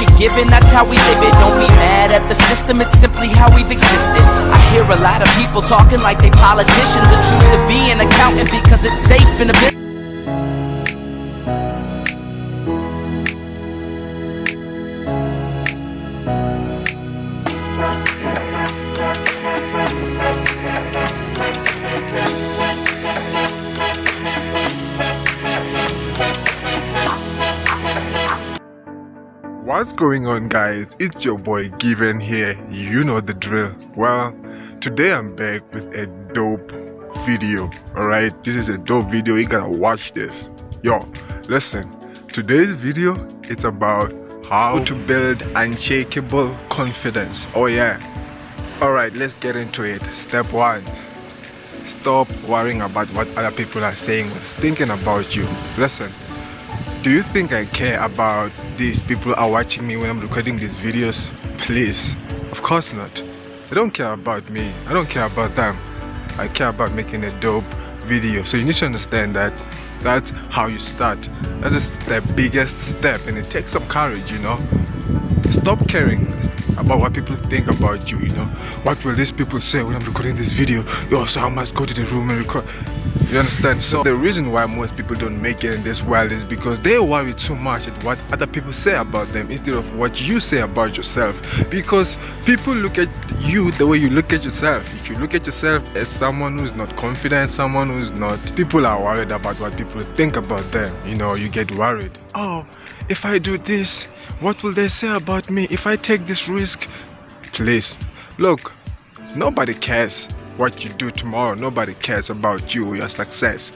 you're given, that's how we live it. Don't be mad at the system, it's simply how we've existed. I hear a lot of people talking like they politicians and choose to be an accountant because it's safe in the business. What's going on, guys? It's your boy Given here. You know the drill. Well, today I'm back with a dope video. Alright, this is a dope video. You gotta watch this. Yo, listen, today's video, it's about how to build unshakable confidence. Oh yeah. Alright, let's get into it. Step 1, stop worrying about what other people are saying or thinking about you. Listen, do you think I care about these people are watching me when I'm recording these videos? Please, of course not. They don't care about me. I don't care about them. I care about making a dope video. So you need to understand that that's how you start. That is the biggest step, and it takes some courage, you know. Stop caring about what people think about you, you know. What will these people say when I'm recording this video? Yo, so I must go to the room and record. You understand? So the reason why most people don't make it in this world is because they worry too much at what other people say about them instead of what you say about yourself. Because people look at you the way you look at yourself. If you look at yourself as someone who's not confident, someone who's not, people are worried about what people think about them. You know, you get worried. Oh, if I do this, what will they say about me if I take this risk? Please, look, nobody cares what you do tomorrow. Nobody cares about you or your success.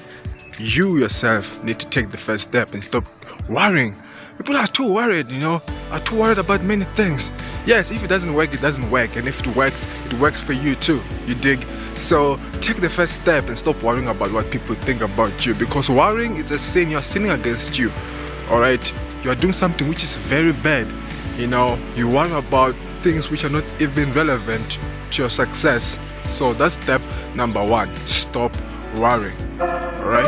You yourself need to take the first step and stop worrying. People are too worried, you know, are too worried about many things. Yes, if it doesn't work, it doesn't work, and if it works for you too, you dig? So take the first step and stop worrying about what people think about you, because worrying is a sin. You're sinning against you. Alright, you are doing something which is very bad. You know, you worry about things which are not even relevant to your success. So that's step number 1. Stop worrying. Alright?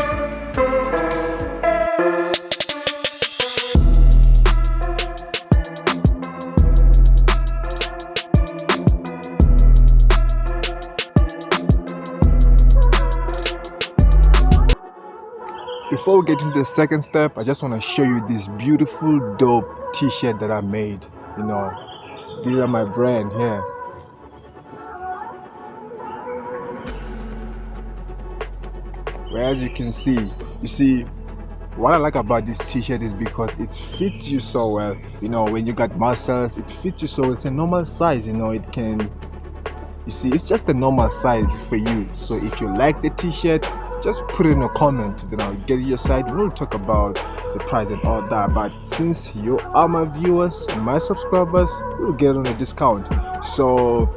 Before we get into the second step, I just want to show you this beautiful dope t-shirt that I made. You know, these are my brand here. Where as you can see, what I like about this t-shirt is because it fits you so well. You know, when you got muscles, it fits you so well. It's a normal size, you know, it can, you see, it's just a normal size for you. So if you like the t-shirt, just put it in a comment, then I'll get your side. We'll talk about the price and all that. But since you are my viewers and my subscribers, you'll get on a discount. So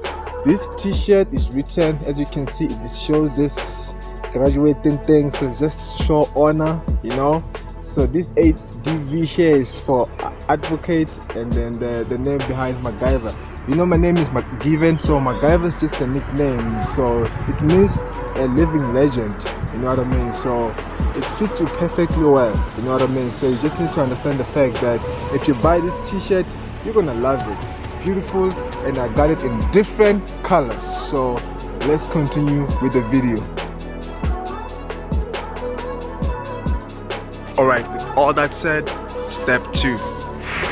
this t-shirt is written, as you can see, it shows this graduating thing, so it's just show honor, you know. So this 8DV here is for advocate, and then the name behind is MacGyver. You know, my name is McGiven, so MacGyver is just a nickname, so it means a living legend, you know what I mean. So it fits you perfectly well, you know what I mean. So you just need to understand the fact that if you buy this t-shirt, you're gonna love it. It's beautiful, and I got it in different colors. So let's continue with the video. Alright, with all that said, step 2.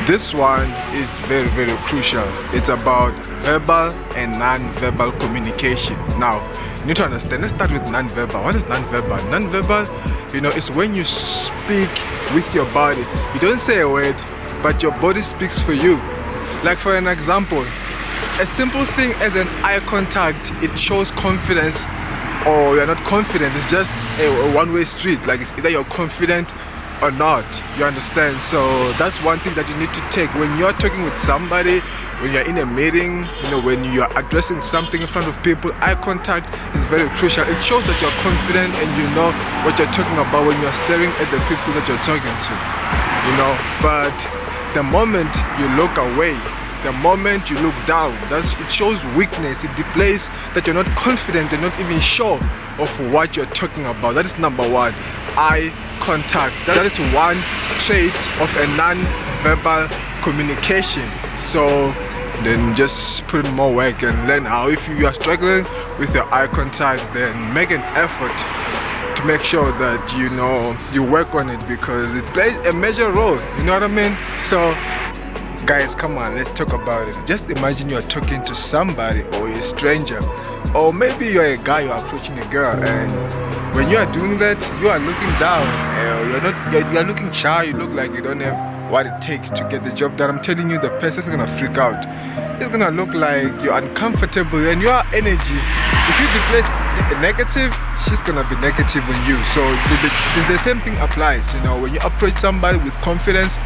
This one is very, very crucial. It's about verbal and non-verbal communication. Now, you need to understand, let's start with non-verbal. What is non-verbal? Non-verbal, you know, it's when you speak with your body. You don't say a word, but your body speaks for you. Like for an example, a simple thing as an eye contact, it shows confidence or you're not confident. It's just a one-way street. Like it's either you're confident or not, you understand. So that's one thing that you need to take when you're talking with somebody, when you're in a meeting, you know, when you're addressing something in front of people. Eye contact is very crucial. It shows that you're confident and you know what you're talking about when you're staring at the people that you're talking to, you know. But the moment you look away, the moment you look down, it shows weakness. It displays that you're not confident and not even sure of what you're talking about. That is number 1. Eye contact. That is one trait of a non-verbal communication. So then just put in more work and learn how. If you are struggling with your eye contact, then make an effort to make sure that you work on it, because it plays a major role, you know what I mean? So guys, come on, let's talk about it. Just imagine you're talking to somebody, or a stranger, or maybe you're a guy, you're approaching a girl, and when you are doing that, you are looking down, you're looking shy, you look like you don't have what it takes to get the job done. I'm telling you, the person's gonna freak out. It's gonna look like you're uncomfortable, and your energy, if you display negative, she's gonna be negative on you. So the same thing applies, when you approach somebody with confidence.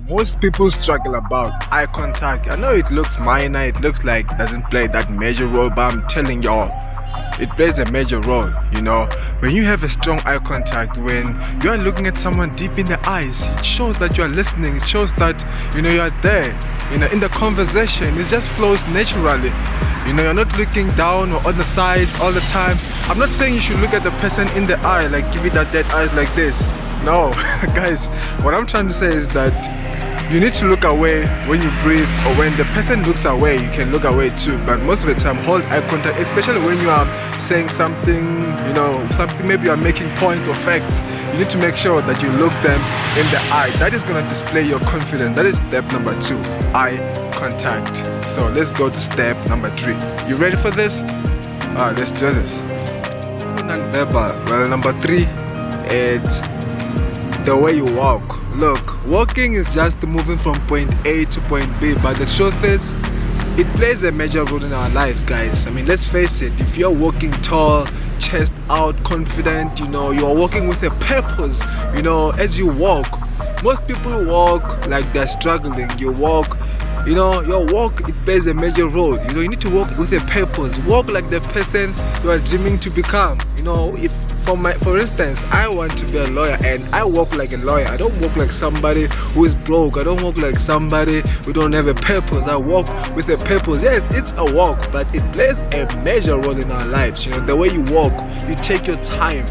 Most people struggle about eye contact. I know it looks minor, it looks like it doesn't play that major role, but I'm telling y'all, it plays a major role. When you have a strong eye contact, when you are looking at someone deep in the eyes, it shows that you are listening, it shows that you are there, in the conversation. It just flows naturally. You're not looking down or on the sides all the time. I'm not saying you should look at the person in the eye, like give it that dead eyes like this. No, guys, what I'm trying to say is that you need to look away when you breathe, or when the person looks away, you can look away too. But most of the time, hold eye contact, especially when you are saying something, something, maybe you are making points or facts. You need to make sure that you look them in the eye. That is going to display your confidence. That is step number 2, eye contact. So let's go to step number 3. You ready for this? Let's do this. Non-verbal. Well, number 3, it's the way you walk. Look, walking is just moving from point A to point B, but the truth is, it plays a major role in our lives, guys. I mean, let's face it, if you're walking tall, chest out, confident, you're walking with a purpose, as you walk. Most people walk like they're struggling. You walk, your walk, it plays a major role. You need to walk with a purpose. Walk like the person you are dreaming to become. If for instance, I want to be a lawyer, and I walk like a lawyer. I don't walk like somebody who is broke. I don't walk like somebody who don't have a purpose. I walk with a purpose. Yes, it's a walk, but it plays a major role in our lives. The way you walk, you take your time,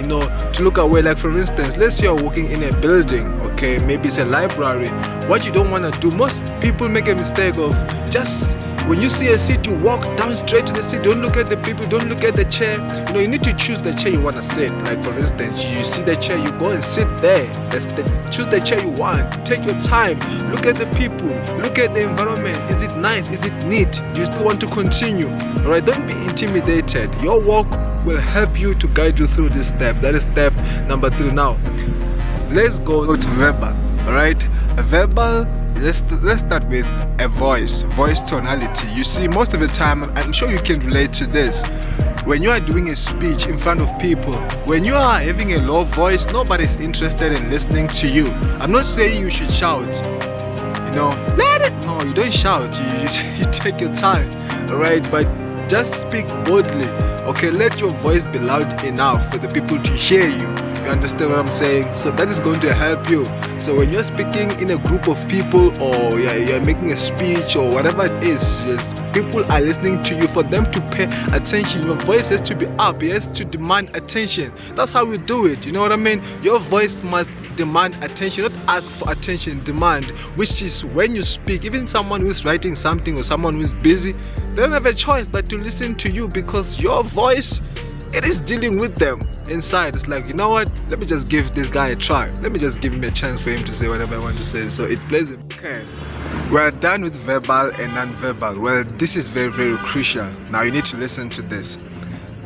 to look away. Like for instance, let's say you're walking in a building, okay, maybe it's a library. What you don't want to do, most people make a mistake of just, when you see a seat, you walk down straight to the seat. Don't look at the people, don't look at the chair. You need to choose the chair you want to sit. Like for instance, you see the chair, you go and sit there. Choose the chair you want. Take your time. Look at the people. Look at the environment. Is it nice? Is it neat? Do you still want to continue? Alright, don't be intimidated. Your walk will help you to guide you through this step. That is step number 3. Now, let's go to verbal. Alright, verbal. Let's start with a voice tonality. You see, most of the time, I'm sure you can relate to this. When you are doing a speech in front of people, when you are having a low voice, nobody's interested in listening to you. I'm not saying you should shout, let it. No, you don't shout. You take your time, alright? But just speak boldly. Okay, let your voice be loud enough for the people to hear you. You understand what I'm saying? So that is going to help you. So when you're speaking in a group of people, or you're making a speech or whatever it is, just people are listening to you. For them to pay attention, your voice has to be up. It has to demand attention. That's how we do it. You know what I mean? Your voice must demand attention, not ask for attention, demand, which is when you speak. Even someone who's writing something or someone who's busy, they don't have a choice but to listen to you, because your voice, it is dealing with them inside. It's like, what, let me just give this guy a try, let me just give him a chance for him to say whatever I want to say. So it plays a... Okay, we're done with verbal and non-verbal. Well, this is very, very crucial. Now you need to listen to this.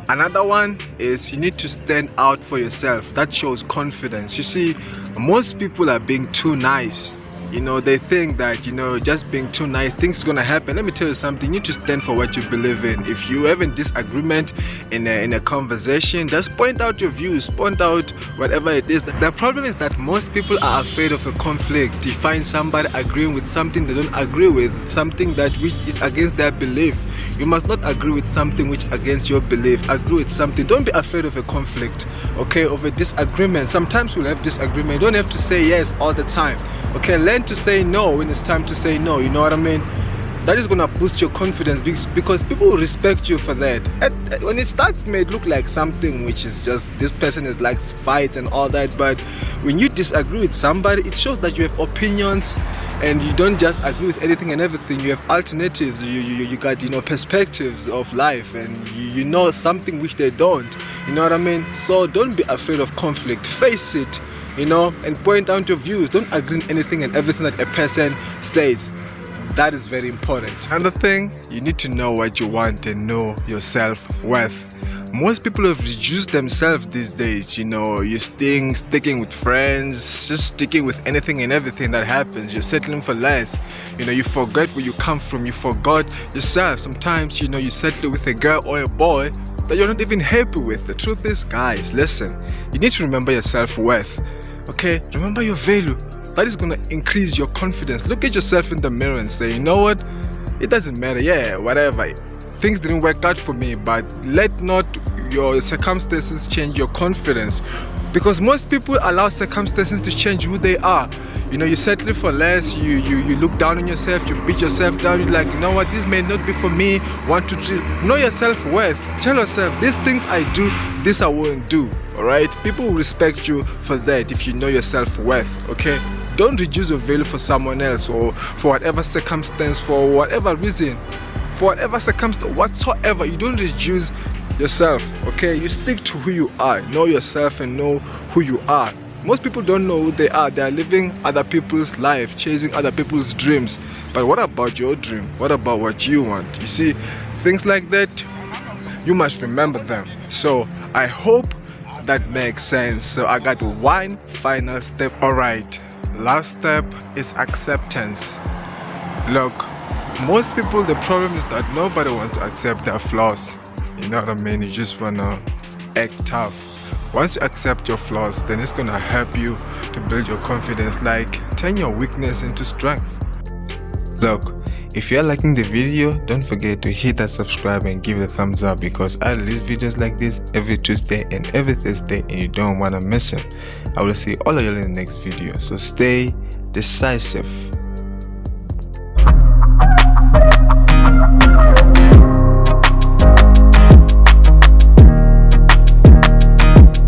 Another one is you need to stand out for yourself. That shows confidence. You see, most people are being too nice. They think that, just being too nice, things are gonna happen. Let me tell you something. You need to stand for what you believe in. If you have a disagreement in a conversation, just point out your views, point out whatever it is. The problem is that most people are afraid of a conflict. You find somebody agreeing with something they don't agree with, something which is against their belief. You must not agree with something which is against your belief. Agree with something. Don't be afraid of a conflict, okay, of a disagreement. Sometimes we'll have disagreement. You don't have to say yes all the time. Okay, learn to say no when it's time to say no. You know what I mean? that is gonna boost your confidence, because people will respect you for that. When it starts, it may look like something which is just this person is like fights and all that, but when you disagree with somebody, it shows that you have opinions and you don't just agree with anything and everything. You have alternatives. You got perspectives of life, and you know something which they don't. You know what I mean? So don't be afraid of conflict. Face it, and point out your views. Don't agree on anything and everything that a person says. That is very important. Another thing, you need to know what you want and know your self-worth. Most people have reduced themselves these days. You're sticking with friends, just sticking with anything and everything that happens. You're settling for less. You forget where you come from. You forgot yourself. Sometimes, you settle with a girl or a boy that you're not even happy with. The truth is, guys, listen, you need to remember your self-worth. Okay? Remember your value. That is going to increase your confidence. Look at yourself in the mirror and say, you know what? It doesn't matter. Yeah, whatever. Things didn't work out for me, but let not your circumstances change your confidence. Because most people allow circumstances to change who they are. You settle for less, you look down on yourself, you beat yourself down, you're like, you know what, this may not be for me. 1, 2, 3. Know your self-worth. Tell yourself, these things I do, this I won't do. Alright? People will respect you for that if you know your self-worth. Okay? Don't reduce your value for someone else, or for whatever circumstance, for whatever reason, for whatever circumstance whatsoever. You don't reduce yourself. Okay? You stick to who you are. Know yourself and know who you are. Most people don't know who they are. They are living other people's life, chasing other people's dreams. But what about your dream? What about what you want? You see, things like that, you must remember them. So I hope that makes sense. So I got one final step. Alright, last step is acceptance. Look, most people, the problem is that nobody wants to accept their flaws. You know what I mean? You just wanna act tough. Once you accept your flaws, then it's gonna help you to build your confidence, like turn your weakness into strength. Look, if you're liking the video, don't forget to hit that subscribe and give it a thumbs up, because I release videos like this every Tuesday and every Thursday, and you don't wanna miss them. I will see all of you in the next video, so stay decisive.